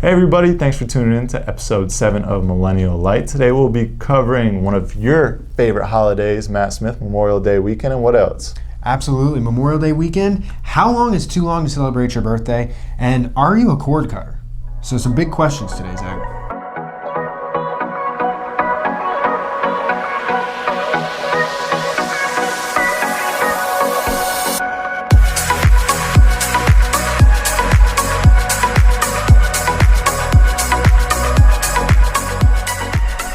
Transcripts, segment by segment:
Hey everybody, thanks for tuning in to episode 7 of Millennial Lite. Today we'll be covering one of your favorite holidays, Matt Smith, Memorial Day weekend, and what else? Absolutely. Memorial Day weekend. How long is too long to celebrate your birthday? And are you a cord cutter? So some big questions today, Zach.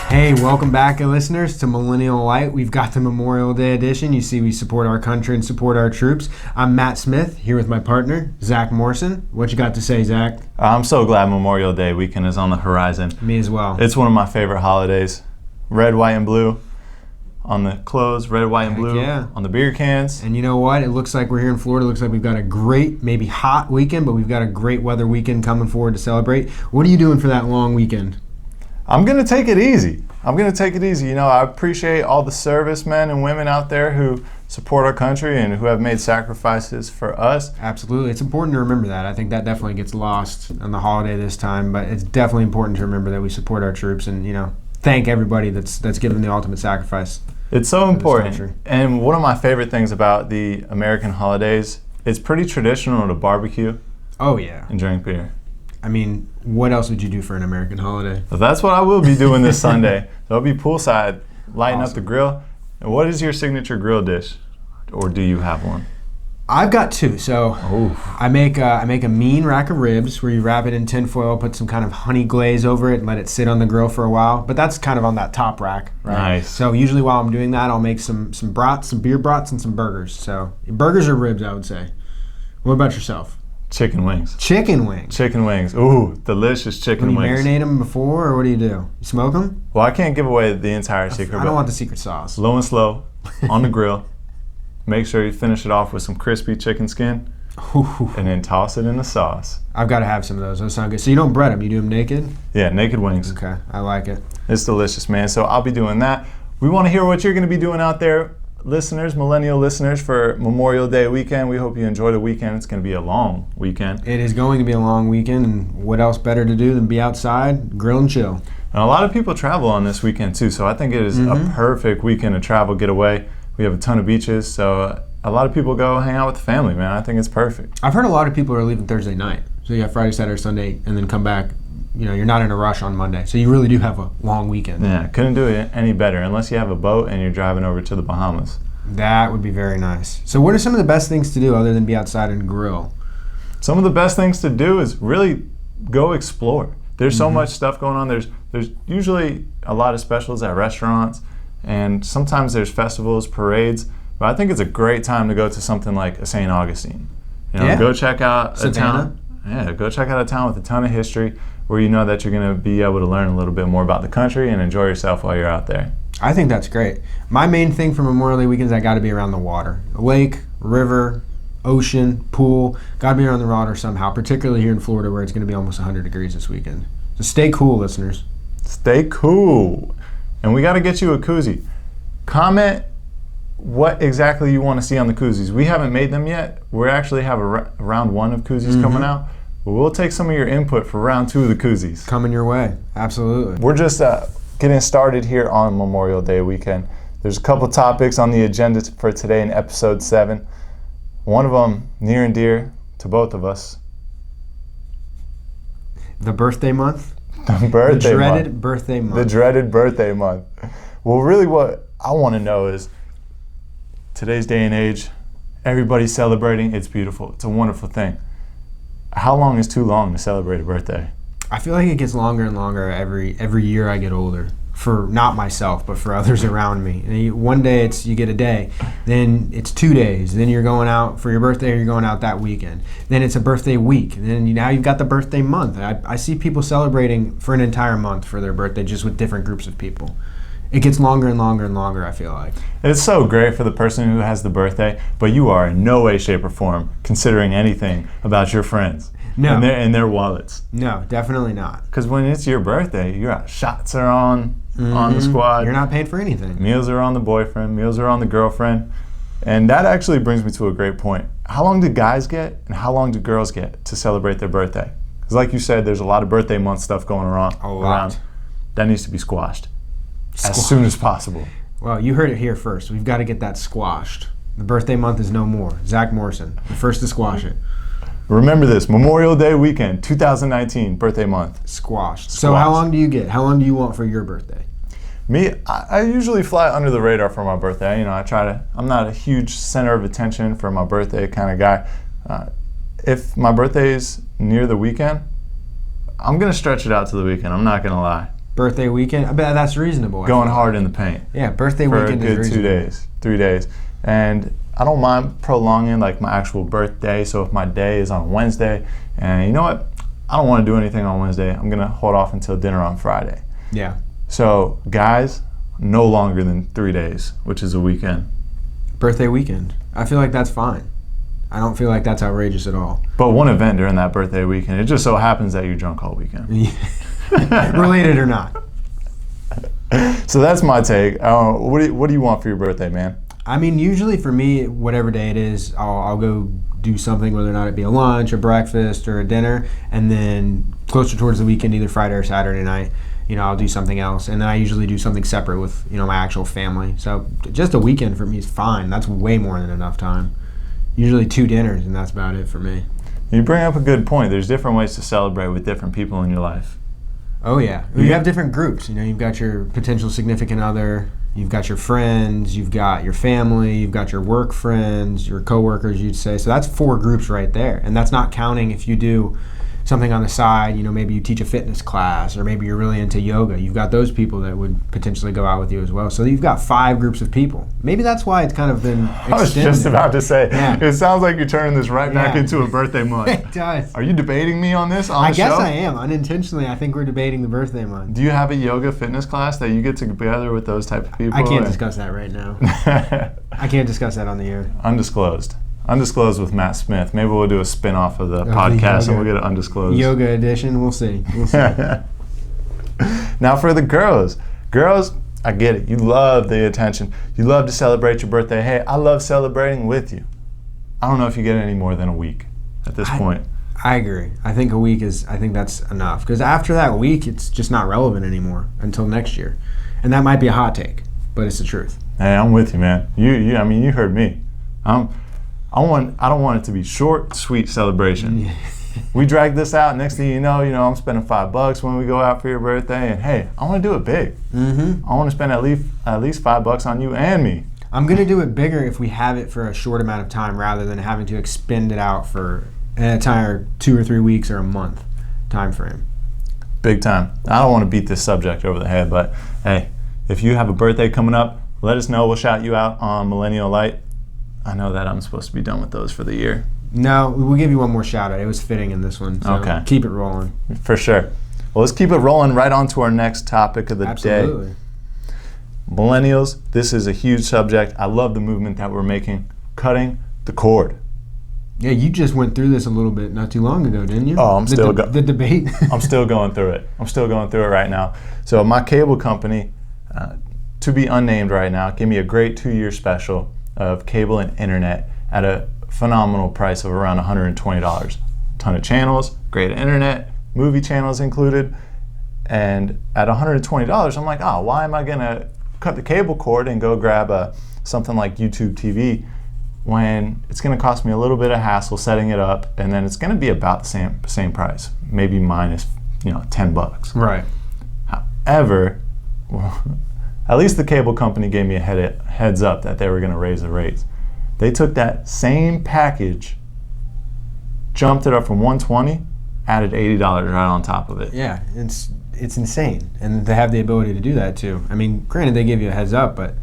Hey, welcome back, listeners, to Millennial Lite. We've got the Memorial Day edition. You see, we support our country and support our troops. I'm Matt Smith, here with my partner, Zack Morrison. What you got to say, Zack? I'm so glad Memorial Day weekend is on the horizon. Me as well. It's one of my favorite holidays. Red, white, and blue on the clothes, red, white, and blue on the beer cans. And you know what? It looks like we're here in Florida. It looks like we've got a great, maybe hot weekend, but we've got a great weather weekend coming forward to celebrate. What are you doing for that long weekend? I'm going to take it easy. You know, I appreciate all the servicemen and women out there who support our country and who have made sacrifices for us. Absolutely. It's important to remember that. I think that definitely gets lost on the holiday this time, but it's definitely important to remember that we support our troops and, you know, thank everybody that's given the ultimate sacrifice. It's so important. And one of my favorite things about the American holidays, it's pretty traditional to barbecue. Oh, yeah. And drink beer. I mean, what else would you do for an American holiday? Well, that's what I will be doing this Sunday. So I'll be poolside, lighting up the grill. And what is your signature grill dish? Or do you have one? I've got two. So I make a mean rack of ribs where you wrap it in tin foil, put some kind of honey glaze over it, and let it sit on the grill for a while. But that's kind of on that top rack, right? Nice. So usually while I'm doing that, I'll make some brats, some beer brats, and some burgers. So burgers or ribs, I would say. What about yourself? Chicken wings. Chicken wings. Chicken wings. Ooh, delicious chicken wings. Do you marinate them before, or what do? You smoke them? Well, I can't give away the entire secret. I don't want the secret sauce. Low and slow on the grill. Make sure you finish it off with some crispy chicken skin. And then toss it in the sauce. I've got to have some of those. Those sound good. So you don't bread them. You do them naked? Yeah, naked wings. Okay, I like it. It's delicious, man. So I'll be doing that. We want to hear what you're going to be doing out there. Listeners, millennial listeners, for Memorial Day weekend. We hope you enjoy the weekend. It's going to be a long weekend. It is going to be a long weekend, and what else better to do than be outside, grill and chill. And a lot of people travel on this weekend too, so I think it is a perfect weekend to travel, get away. We have a ton of beaches, so a lot of people go hang out with the family, man. I think it's perfect. I've heard a lot of people are leaving Thursday night. So you have Friday, Saturday, Sunday, and then come back. You know, you're not in a rush on Monday, so you really do have a long weekend. Yeah, couldn't do it any better unless you have a boat and you're driving over to the Bahamas. That would be very nice. So what are some of the best things to do other than be outside and grill? Some of the best things to do is really go explore. There's so much stuff going on. There's usually a lot of specials at restaurants, and sometimes there's festivals, parades, but I think it's a great time to go to something like a St. Augustine. You know, go check out a town. Yeah, go check out a town with a ton of history where you know that you're going to be able to learn a little bit more about the country and enjoy yourself while you're out there. I think that's great. My main thing for Memorial Day weekends, I got to be around the water. A lake, river, ocean, pool. Got to be around the water somehow, particularly here in Florida where it's going to be almost 100 degrees this weekend. So stay cool, listeners. Stay cool. And we got to get you a koozie. Comment what exactly you want to see on the koozies. We haven't made them yet. We actually have a round 1 of koozies coming out. But we'll take some of your input for round 2 of the koozies. Coming your way. Absolutely. We're just getting started here on Memorial Day weekend. There's a couple topics on the agenda for today in episode 7. One of them near and dear to both of us. The birthday month? The dreaded birthday month. The dreaded birthday month. Well, really what I want to know is, today's day and age, everybody's celebrating. It's beautiful. It's a wonderful thing. How long is too long to celebrate a birthday? I feel like it gets longer and longer every year I get older. For not myself, but for others around me. And one day you get a day, then it's 2 days, then you're going out for your birthday or you're going out that weekend. Then it's a birthday week, and then now you've got the birthday month. I see people celebrating for an entire month for their birthday just with different groups of people. It gets longer and longer and longer, I feel like. It's so great for the person who has the birthday, but you are in no way, shape, or form considering anything about your friends. No. And their wallets. No, definitely not. Because when it's your birthday, shots are on the squad. You're not paying for anything. Meals are on the boyfriend. Meals are on the girlfriend. And that actually brings me to a great point. How long do guys get and how long do girls get to celebrate their birthday? Because Because like you said, there's a lot of birthday month stuff going around. A lot. That needs to be squashed as soon as possible. Well, you heard it here first. We've got to get that squashed. The birthday month is no more. Zach Morrison, the first to squash it. Remember this, Memorial Day weekend, 2019, birthday month. Squashed. So how long do you get? How long do you want for your birthday? Me, I usually fly under the radar for my birthday. You know, I'm not a huge center of attention for my birthday kind of guy. If my birthday is near the weekend, I'm going to stretch it out to the weekend. I'm not going to lie. Birthday weekend? I bet that's reasonable. Going hard in the paint. Yeah, birthday weekend is reasonable. For a good 2 days, 3 days. And I don't mind prolonging like my actual birthday. So if my day is on Wednesday, and you know what? I don't want to do anything on Wednesday. I'm going to hold off until dinner on Friday. Yeah. So guys, no longer than 3 days, which is a weekend. Birthday weekend. I feel like that's fine. I don't feel like that's outrageous at all. But one event during that birthday weekend, it just so happens that you're drunk all weekend. Related or not. So that's my take. What do you want for your birthday, man? I mean, usually for me, whatever day it is, I'll go do something, whether or not it be a lunch, a breakfast, or a dinner, and then closer towards the weekend, either Friday or Saturday night, you know, I'll do something else. And then I usually do something separate with, you know, my actual family. So just a weekend for me is fine. That's way more than enough time. Usually 2 dinners, and that's about it for me. You bring up a good point. There's different ways to celebrate with different people in your life. Oh, yeah. You have different groups. You know, you've got your potential significant other, you've got your friends, you've got your family, you've got your work friends, your coworkers, you'd say. So that's 4 groups right there. And that's not counting if you do something on the side, you know, maybe you teach a fitness class, or maybe you're really into yoga. You've got those people that would potentially go out with you as well. So you've got 5 groups of people. Maybe that's why it's kind of been extended. I was just about to say, yeah. It sounds like you're turning this right back into a birthday month. It does. Are you debating me on this on I the show? guess I am. Unintentionally, I think we're debating the birthday month. Do you have a yoga fitness class that you get together with those type of people? I can't discuss that right now. I can't discuss that on the air. Undisclosed with Matt Smith. Maybe we'll do a spin-off of the podcast and we'll get it undisclosed. Yoga edition, we'll see. Now for the girls. Girls, I get it. You love the attention. You love to celebrate your birthday. Hey, I love celebrating with you. I don't know if you get any more than a week at this point. I agree. I think a week that's enough. Because after that week, it's just not relevant anymore until next year. And that might be a hot take, but it's the truth. Hey, I'm with you, man. You heard me. I don't want it to be short, sweet celebration. We drag this out. Next thing you know, I'm spending $5 when we go out for your birthday, and hey, I want to do it big. Mm-hmm. I want to spend at least $5 on you and me. I'm gonna do it bigger if we have it for a short amount of time, rather than having to expend it out for an entire 2 or 3 weeks or a month time frame. Big time. I don't want to beat this subject over the head, but hey, if you have a birthday coming up, let us know. We'll shout you out on Millennial Lite. I know that I'm supposed to be done with those for the year. No, we'll give you one more shout out. It was fitting in this one. So okay. Keep it rolling. For sure. Well, let's keep it rolling right on to our next topic of the Absolutely. day. Millennials, this is a huge subject. I love the movement that we're making. Cutting the cord. Yeah, you just went through this a little bit not too long ago, didn't you? Oh, the debate. I'm still going through it. I'm still going through it right now. So my cable company, to be unnamed right now, gave me a great 2-year special of cable and internet at a phenomenal price of around $120. Ton of channels, great internet, movie channels included, and at $120, I'm like, oh, why am I gonna cut the cable cord and go grab something like YouTube TV when it's gonna cost me a little bit of hassle setting it up, and then it's gonna be about the same price, maybe minus $10. Right. However, at least the cable company gave me a heads up that they were going to raise the rates. They took that same package, jumped it up from $120, added $80 right on top of it. Yeah, it's insane. And they have the ability to do that too. I mean, granted, they give you a heads up, but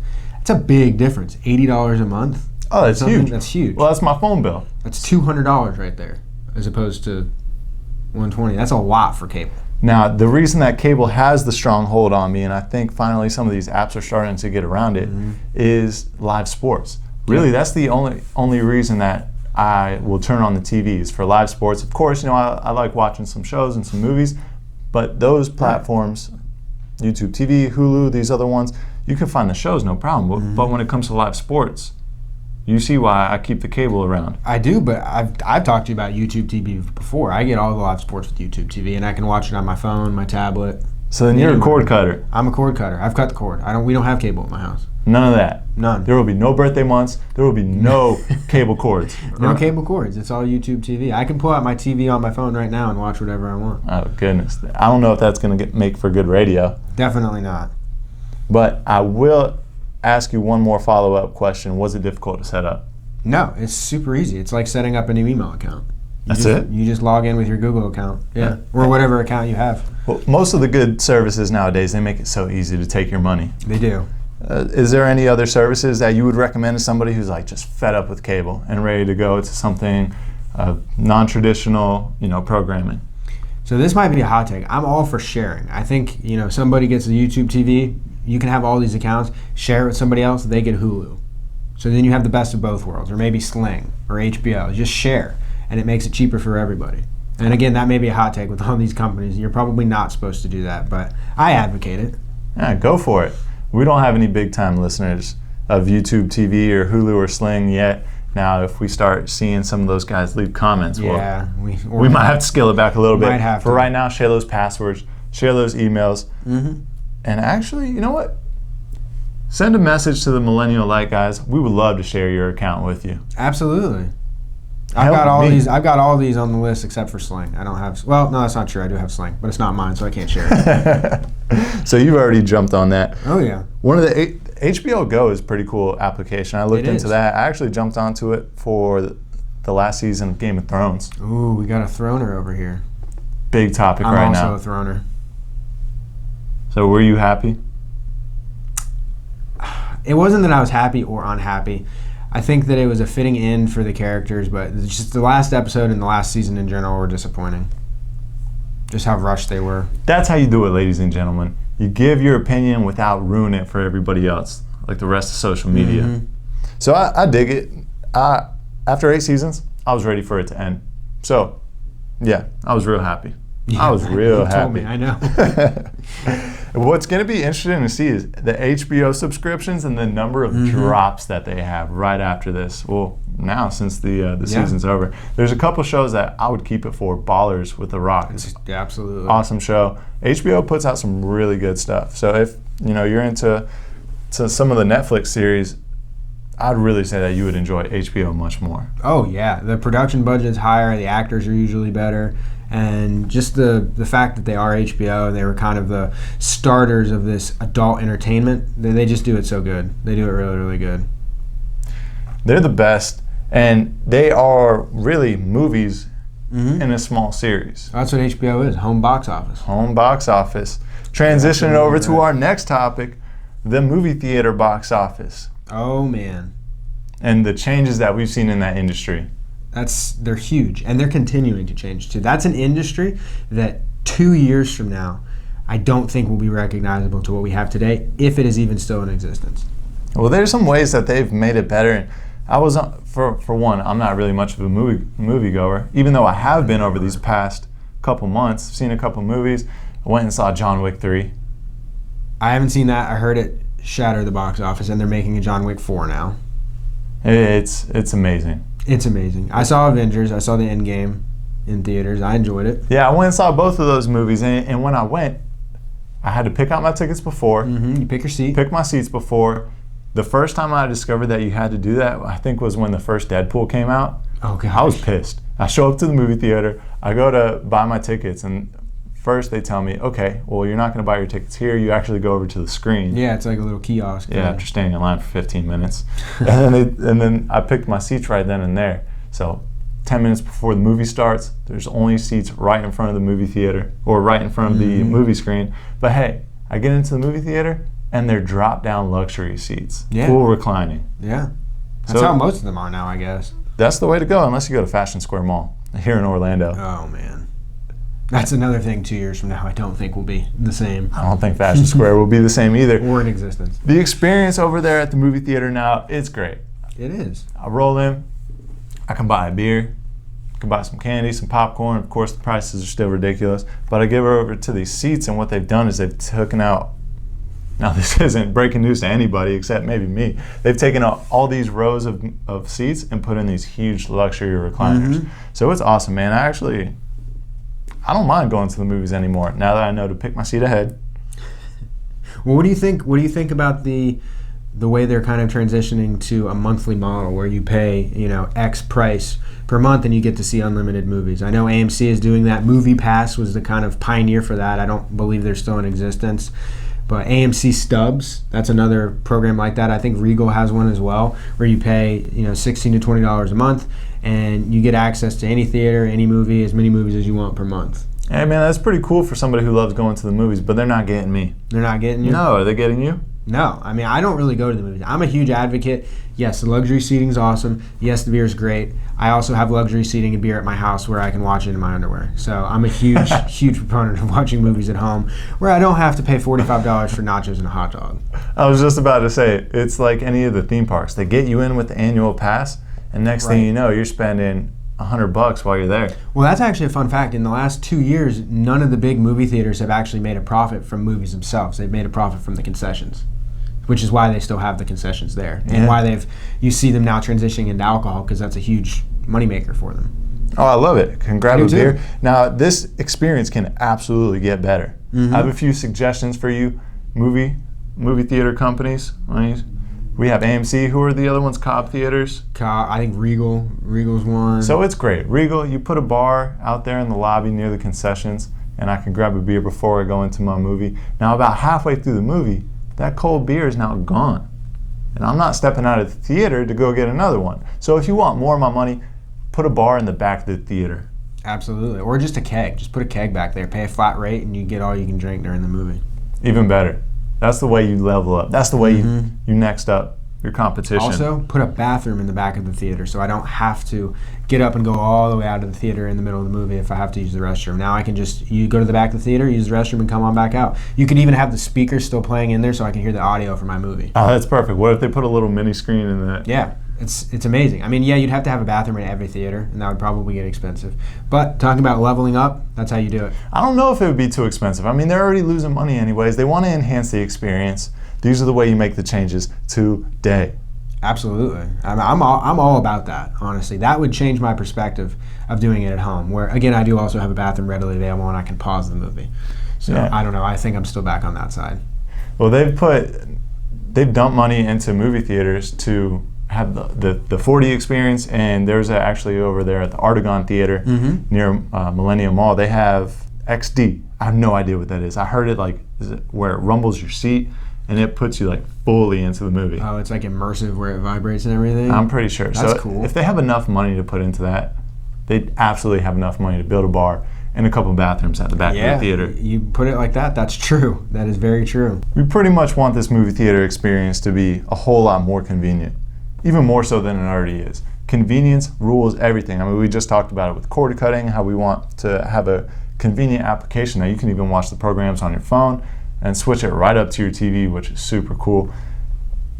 it's a big difference. $80 a month. Oh, that's huge. That's huge. Well, that's my phone bill. That's $200 right there, as opposed to $120. That's a lot for cable. Now, the reason that cable has the strong hold on me, and I think finally some of these apps are starting to get around it, is live sports. Really, that's the only reason that I will turn on the TVs for live sports. Of course, I like watching some shows and some movies, but those platforms, YouTube TV, Hulu, these other ones, you can find the shows no problem. But when it comes to live sports, You see why I keep the cable around. I do, but I've talked to you about YouTube TV before. I get all the live sports with YouTube TV, and I can watch it on my phone, my tablet. So then you're a cord cutter. I'm a cord cutter. I've cut the cord. We don't have cable at my house. None of that. None. There will be no birthday months. There will be no cable cords. No cable cords. It's all YouTube TV. I can pull out my TV on my phone right now and watch whatever I want. Oh, goodness. I don't know if that's going to make for good radio. Definitely not. But I will ask you one more follow-up question. Was it difficult to set up? No, it's super easy. It's like setting up a new email account. That's it? You just log in with your Google account. Yeah. Or whatever account you have. Well, most of the good services nowadays, they make it so easy to take your money. They do. Is there any other services that you would recommend to somebody who's like just fed up with cable and ready to go to something non-traditional, programming? So this might be a hot take. I'm all for sharing. I think, somebody gets a YouTube TV, you can have all these accounts, share it with somebody else, they get Hulu. So then you have the best of both worlds, or maybe Sling or HBO. Just share, and it makes it cheaper for everybody. And again, that may be a hot take with all these companies. You're probably not supposed to do that, but I advocate it. Yeah, go for it. We don't have any big-time listeners of YouTube TV or Hulu or Sling yet. Now, if we start seeing some of those guys leave comments, we might have to scale it back a little bit. For right now, share those passwords, share those emails. Mm-hmm. And actually, you know what? Send a message to the Millennial Lite guys. We would love to share your account with you. Absolutely. I've got all these on the list except for Sling. I don't have. Well, no, that's not true. I do have Sling, but it's not mine, so I can't share it. So you've already jumped on that. Oh yeah. One of the HBO Go is a pretty cool application. I looked into that. I actually jumped onto it for the last season of Game of Thrones. Ooh, we got a throner over here. Big topic right now. I'm also a throner. So were you happy? It wasn't that I was happy or unhappy. I think that it was a fitting end for the characters, but just the last episode and the last season in general were disappointing. Just how rushed they were. That's how you do it, ladies and gentlemen. You give your opinion without ruining it for everybody else, like the rest of social media. Mm-hmm. So I dig it. After 8 seasons, I was ready for it to end. So, yeah, I was real happy. Yeah, I was real happy. Told me, I know. What's going to be interesting to see is the HBO subscriptions and the number of drops that they have right after this. Well, now since the season's over, there's a couple shows that I would keep it for. Ballers with The Rock. It's absolutely awesome show. HBO puts out some really good stuff. So if you're into some of the Netflix series, I'd really say that you would enjoy HBO much more. Oh yeah, the production budget's higher. The actors are usually better. And just the fact that they are HBO and they were kind of the starters of this adult entertainment, they just do it so good. They do it really, really good. They're the best, and they are really movies in a small series. That's what HBO is, home box office. Home box office. Transitioning over to our next topic, the movie theater box office. Oh, man. And the changes that we've seen in that industry. They're huge, and they're continuing to change too. That's an industry that 2 years from now, I don't think will be recognizable to what we have today, if it is even still in existence. Well, there's some ways that they've made it better. I was, for one, I'm not really much of a moviegoer, even though I have been over these past couple months. I've seen a couple movies. I went and saw John Wick 3. I haven't seen that. I heard it shatter the box office, and they're making a John Wick 4 now. It's amazing. It's amazing. I saw Avengers. I saw the Endgame in theaters. I enjoyed it. Yeah, I went and saw both of those movies, and when I went, I had to pick out my tickets before. You pick your seat. Pick my seats before. The first time I discovered that you had to do that, I think was when the first Deadpool came out. Oh, gosh. I was pissed. I show up to the movie theater. I go to buy my tickets, and first they tell me, okay, well, you're not going to buy your tickets here. You actually go over to the screen. Yeah, it's like a little kiosk. Yeah, after standing in line for 15 minutes. and then I picked my seats right then and there. So 10 minutes before the movie starts, there's only seats right in front of the movie theater or right in front of the movie screen. But hey, I get into the movie theater, and they're drop-down luxury seats, full reclining. Yeah. That's how most of them are now, I guess. That's the way to go, unless you go to Fashion Square Mall here in Orlando. Oh, man. That's another thing 2 years from now I don't think will be the same. I don't think Fashion Square will be the same either. Or in existence. The experience over there at the movie theater now, it's great. It is. I roll in, I can buy a beer, I can buy some candy, some popcorn. Of course, the prices are still ridiculous. But I give her over to these seats, and what they've done is they've taken out Now, this isn't breaking news to anybody except maybe me. They've taken all these rows of seats and put in these huge luxury recliners. So it's awesome, man. I don't mind going to the movies anymore now that I know to pick my seat ahead. Well, what do you think? What do you think about the way they're kind of transitioning to a monthly model where you pay, X price per month and you get to see unlimited movies? I know AMC is doing that. Movie Pass was the kind of pioneer for that. I don't believe they're still in existence. But AMC Stubs, that's another program like that. I think Regal has one as well, where you pay $16 to $20 a month, and you get access to any theater, any movie, as many movies as you want per month. Hey man, that's pretty cool for somebody who loves going to the movies, but they're not getting me. They're not getting you? No, are they getting you? No. I mean, I don't really go to the movies. I'm a huge advocate. Yes, the luxury seating's awesome. Yes, the beer's great. I also have luxury seating and beer at my house where I can watch it in my underwear. So I'm a huge, huge proponent of watching movies at home where I don't have to pay $45 for nachos and a hot dog. I was just about to say, it's like any of the theme parks. They get you in with the annual pass, and next thing you know, you're spending $100 while you're there. Well, that's actually a fun fact. In the last 2 years, none of the big movie theaters have actually made a profit from movies themselves. They've made a profit from the concessions, which is why they still have the concessions there, and why you see them now transitioning into alcohol, because that's a huge moneymaker for them. Oh, I love it. Can grab a beer. Now, this experience can absolutely get better. I have a few suggestions for you, movie theater companies. We have AMC. Who are the other ones? Cobb Theaters. I think Regal's one. So it's great. Regal, you put a bar out there in the lobby near the concessions, and I can grab a beer before I go into my movie. Now, about halfway through the movie, that cold beer is now gone. And I'm not stepping out of the theater to go get another one. So if you want more of my money, put a bar in the back of the theater. Absolutely. Or just a keg. Just put a keg back there. Pay a flat rate, and you get all you can drink during the movie. Even better. That's the way you level up. That's the way you next up your competition. Also, put a bathroom in the back of the theater so I don't have to get up and go all the way out of the theater in the middle of the movie if I have to use the restroom. Now I can you go to the back of the theater, use the restroom, and come on back out. You could even have the speakers still playing in there so I can hear the audio for my movie. Oh, that's perfect. What if they put a little mini screen in that? Yeah. It's amazing. I mean, yeah, you'd have to have a bathroom in every theater, and that would probably get expensive. But talking about leveling up, that's how you do it. I don't know if it would be too expensive. I mean, they're already losing money anyways. They want to enhance the experience. These are the way you make the changes today. Absolutely. I'm all about that, honestly. That would change my perspective of doing it at home, where, again, I do also have a bathroom readily available, and I can pause the movie. So, I don't know. I think I'm still back on that side. Well, they've dumped money into movie theaters to have the 4D experience, and there's actually over there at the Artagon Theater near Millennial Mall, they have XD. I have no idea what that is. I heard it is it where it rumbles your seat and it puts you fully into the movie. Oh, it's immersive where it vibrates and everything? I'm pretty sure. That's cool. If they have enough money to put into that, they absolutely have enough money to build a bar and a couple bathrooms at the back of the theater. You put it like that, that's true. That is very true. We pretty much want this movie theater experience to be a whole lot more convenient. Even more so than it already is. Convenience rules everything. I mean, we just talked about it with cord cutting, how we want to have a convenient application. Now, you can even watch the programs on your phone and switch it right up to your TV, which is super cool.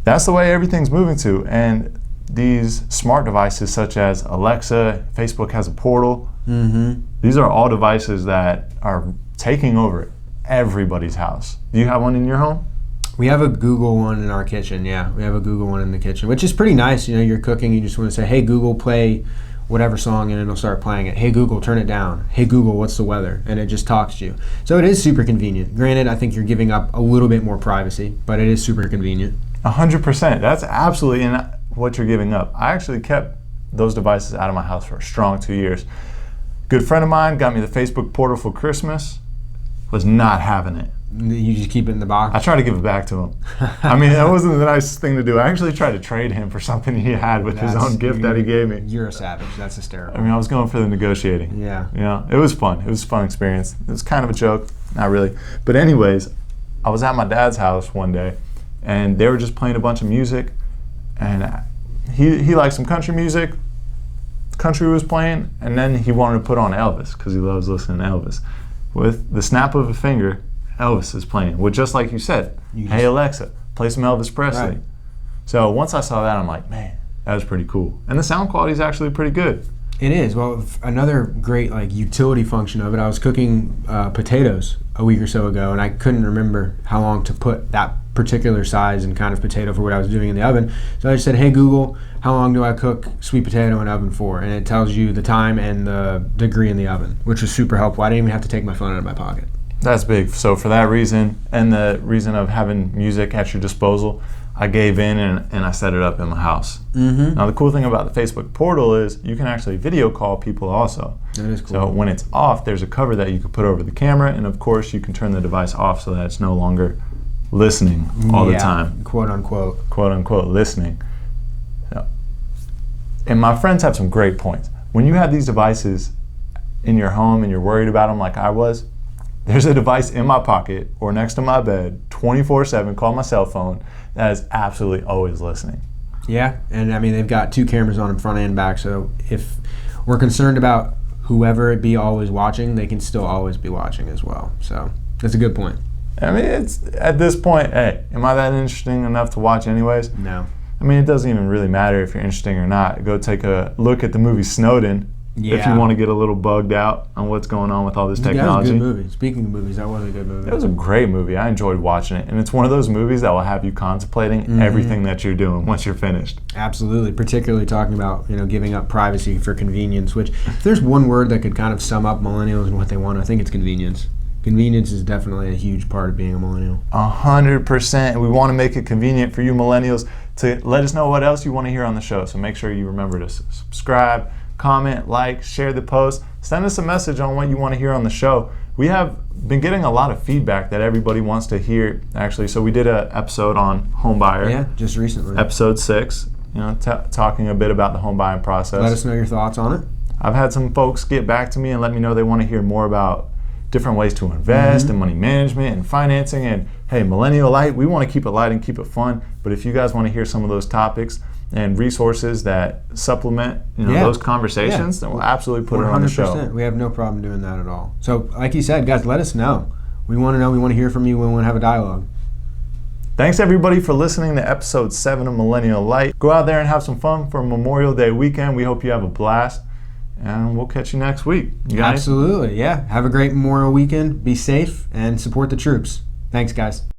That's the way everything's moving to. And these smart devices such as Alexa, Facebook has a portal. These are all devices that are taking over everybody's house. Do you have one in your home? We have a Google one in our kitchen, yeah. We have a Google one in the kitchen, which is pretty nice. You're cooking, you just want to say, hey, Google, play whatever song, and it'll start playing it. Hey, Google, turn it down. Hey, Google, what's the weather? And it just talks to you. So it is super convenient. Granted, I think you're giving up a little bit more privacy, but it is super convenient. 100%. That's absolutely what you're giving up. I actually kept those devices out of my house for a strong 2 years. Good friend of mine got me the Facebook portal for Christmas. Was not having it. You just keep it in the box? I tried to give it back to him. I mean, that wasn't the nicest thing to do. I actually tried to trade him for something he had with his own gift that he gave me. You're a savage. That's hysterical. I mean, I was going for the negotiating. Yeah. It was fun. It was a fun experience. It was kind of a joke. Not really. But anyways, I was at my dad's house one day, and they were just playing a bunch of music, and he liked some country music. Country was playing, and then he wanted to put on Elvis because he loves listening to Elvis. With the snap of a finger, Elvis is playing. Well, just like you said, hey Alexa, play some Elvis Presley. Right. So once I saw that, I'm like, man, that was pretty cool. And the sound quality is actually pretty good. It is. Well, another great utility function of it, I was cooking potatoes a week or so ago, and I couldn't remember how long to put that particular size and kind of potato for what I was doing in the oven. So I just said, hey Google, how long do I cook sweet potato in oven for? And it tells you the time and the degree in the oven, which was super helpful. I didn't even have to take my phone out of my pocket. That's big. So for that reason, and the reason of having music at your disposal, I gave in and I set it up in my house. Mm-hmm. Now the cool thing about the Facebook portal is you can actually video call people also. That is cool. So when it's off, there's a cover that you can put over the camera, and of course you can turn the device off so that it's no longer listening all the time. Quote unquote. Quote unquote listening. So, and my friends have some great points. When you have these devices in your home and you're worried about them like I was, there's a device in my pocket or next to my bed 24/7 called my cell phone that is absolutely always listening. Yeah, and I mean they've got 2 cameras on them, front and back, so if we're concerned about whoever it be always watching, they can still always be watching as well. So that's a good point. I mean, it's at this point, hey, am I that interesting enough to watch anyways? No. I mean, it doesn't even really matter if you're interesting or not. Go take a look at the movie Snowden if you want to get a little bugged out on what's going on with all this technology. That was a good movie. Speaking of movies, that was a good movie. It was a great movie. I enjoyed watching it. And it's one of those movies that will have you contemplating everything that you're doing once you're finished. Absolutely. Particularly talking about, giving up privacy for convenience, which if there's one word that could kind of sum up millennials and what they want, I think it's convenience. Convenience is definitely a huge part of being a millennial. 100%. We want to make it convenient for you millennials to let us know what else you want to hear on the show. So make sure you remember to subscribe, comment, like, share the post. Send us a message on what you want to hear on the show. We have been getting a lot of feedback that everybody wants to hear, actually. So we did an episode on home buyer. Yeah, just recently. Episode 6, talking a bit about the home buying process. Let us know your thoughts on it. I've had some folks get back to me and let me know they want to hear more about different ways to invest and money management and financing. And hey, Millennial Lite, we want to keep it light and keep it fun. But if you guys want to hear some of those topics and resources that supplement those conversations, then we'll absolutely put it on the show. We have no problem doing that at all. So like you said, guys, let us know. We want to know. We want to hear from you. We want to have a dialogue. Thanks everybody for listening to episode 7 of Millennial Lite. Go out there and have some fun for Memorial Day weekend. We hope you have a blast. And we'll catch you next week. Absolutely, yeah. Have a great Memorial weekend. Be safe and support the troops. Thanks, guys.